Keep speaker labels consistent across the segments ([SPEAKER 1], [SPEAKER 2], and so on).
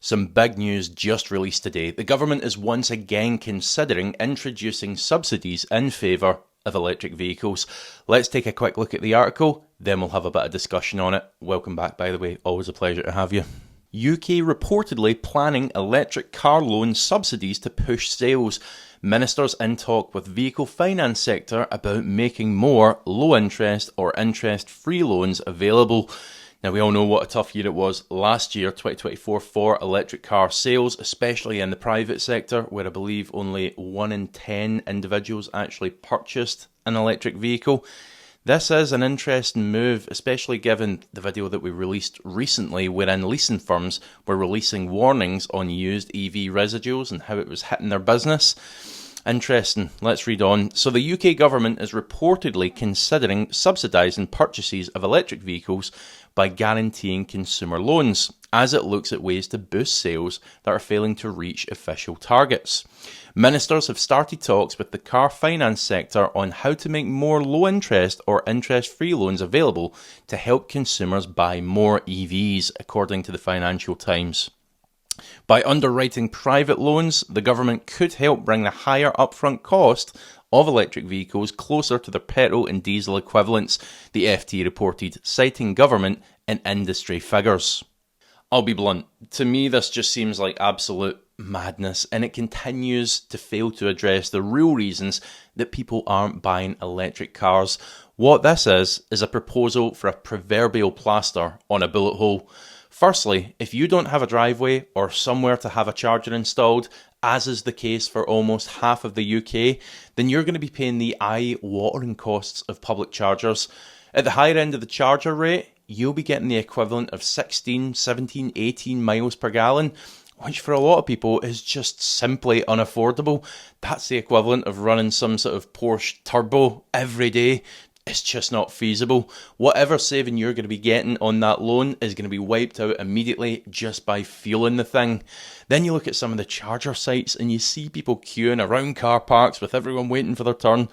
[SPEAKER 1] Some big news just released today. The government is once again considering introducing subsidies in favour of electric vehicles. Let's take a quick look at the article, then we'll have a bit of discussion on it. Welcome back, by the way. Always a pleasure to have you. UK reportedly planning electric car loan subsidies to push sales. Ministers in talk with vehicle finance sector about making more low interest or interest-free loans available. Now, we all know what a tough year it was last year, 2024, for electric car sales, especially in the private sector, where I believe only 1 in 10 individuals actually purchased an electric vehicle. This is an interesting move, especially given the video that we released recently, wherein leasing firms were releasing warnings on used EV residuals and how it was hitting their business. Interesting. Let's read on. So the UK government is reportedly considering subsidising purchases of electric vehicles by guaranteeing consumer loans, as it looks at ways to boost sales that are failing to reach official targets. Ministers have started talks with the car finance sector on how to make more low interest or interest-free loans available to help consumers buy more EVs, according to the Financial Times. By underwriting private loans, the government could help bring the higher upfront cost of electric vehicles closer to their petrol and diesel equivalents, the FT reported, citing government and industry figures. I'll be blunt, to me this just seems like absolute madness, and it continues to fail to address the real reasons that people aren't buying electric cars. What this is a proposal for a proverbial plaster on a bullet hole. Firstly, if you don't have a driveway or somewhere to have a charger installed, as is the case for almost half of the UK, then you're going to be paying the eye-watering costs of public chargers. At the higher end of the charger rate, you'll be getting the equivalent of 16, 17, 18 miles per gallon, which for a lot of people is just simply unaffordable. That's the equivalent of running some sort of Porsche Turbo every day. It's just not feasible. Whatever saving you're going to be getting on that loan is going to be wiped out immediately just by fueling the thing. Then you look at some of the charger sites and you see people queuing around car parks with everyone waiting for their turn.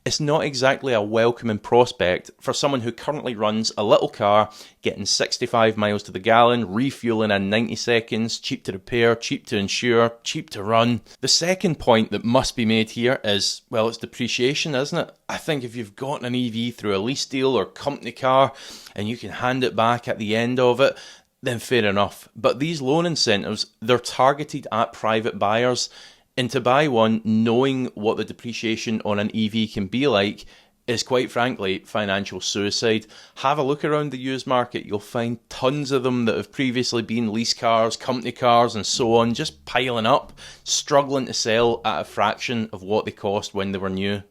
[SPEAKER 1] It's not exactly a welcoming prospect for someone who currently runs a little car, getting 65 miles to the gallon, refueling in 90 seconds, cheap to repair, cheap to insure, cheap to run. The second point that must be made here is, well, it's depreciation, isn't it? I think if you've got an EV through a lease deal or company car and you can hand it back at the end of it, then fair enough. But these loan incentives, they're targeted at private buyers. And to buy one knowing what the depreciation on an EV can be like is, quite frankly, financial suicide. Have a look around the used market. You'll find tons of them that have previously been lease cars, company cars and so on, just piling up, struggling to sell at a fraction of what they cost when they were new.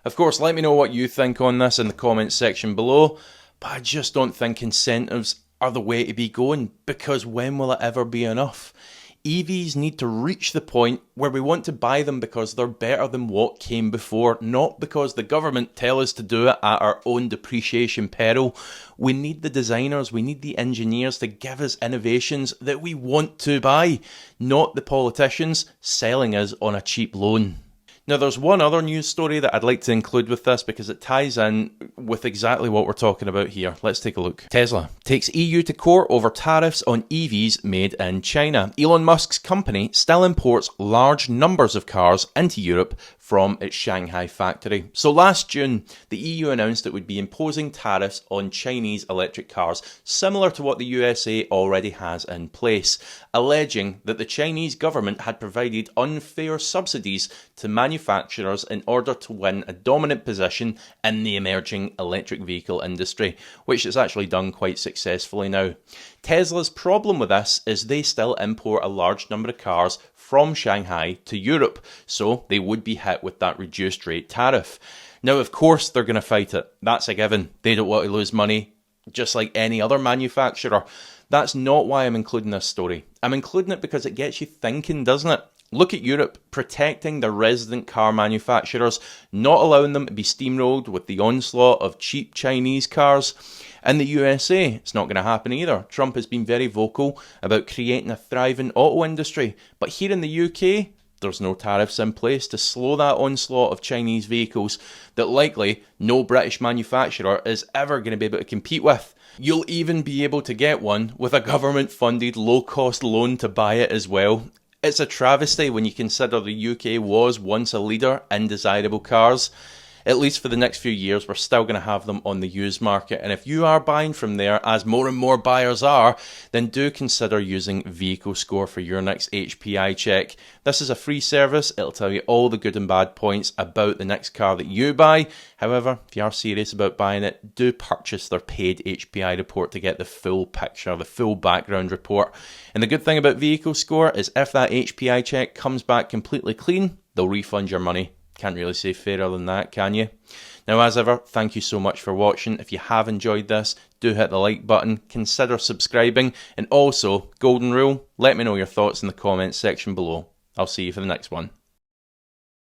[SPEAKER 1] Of course, let me know what you think on this in the comments section below, but I just don't think incentives are the way to be going, because when will it ever be enough? EVs need to reach the point where we want to buy them because they're better than what came before, not because the government tell us to do it at our own depreciation peril. We need the designers, we need the engineers to give us innovations that we want to buy, not the politicians selling us on a cheap loan. Now, there's one other news story that I'd like to include with this because it ties in with exactly what we're talking about here. Let's take a look. Tesla takes EU to court over tariffs on EVs made in China. Elon Musk's company still imports large numbers of cars into Europe from its Shanghai factory. So last June, the EU announced it would be imposing tariffs on Chinese electric cars, similar to what the USA already has in place, alleging that the Chinese government had provided unfair subsidies to manufacturers in order to win a dominant position in the emerging electric vehicle industry, which it's actually done quite successfully now. Tesla's problem with this is they still import a large number of cars from Shanghai to Europe, so they would be hit with that reduced rate tariff. Now, of course, they're going to fight it. That's a given. They don't want to lose money, just like any other manufacturer. That's not why I'm including this story. I'm including it because it gets you thinking, doesn't it? Look at Europe protecting their resident car manufacturers, not allowing them to be steamrolled with the onslaught of cheap Chinese cars. In the USA, it's not going to happen either. Trump has been very vocal about creating a thriving auto industry. But here in the UK, there's no tariffs in place to slow that onslaught of Chinese vehicles that likely no British manufacturer is ever going to be able to compete with. You'll even be able to get one with a government-funded low-cost loan to buy it as well. It's a travesty when you consider the UK was once a leader in desirable cars. At least for the next few years, we're still going to have them on the used market. And if you are buying from there, as more and more buyers are, then do consider using Vehicle Score for your next HPI check. This is a free service. It'll tell you all the good and bad points about the next car that you buy. However, if you are serious about buying it, do purchase their paid HPI report to get the full picture, the full background report. And the good thing about Vehicle Score is if that HPI check comes back completely clean, they'll refund your money. Can't really say fairer than that, can you? Now, as ever, thank you so much for watching. If you have enjoyed this, do hit the like button, consider subscribing, and also, golden rule, let me know your thoughts in the comments section below. I'll see you for the next one.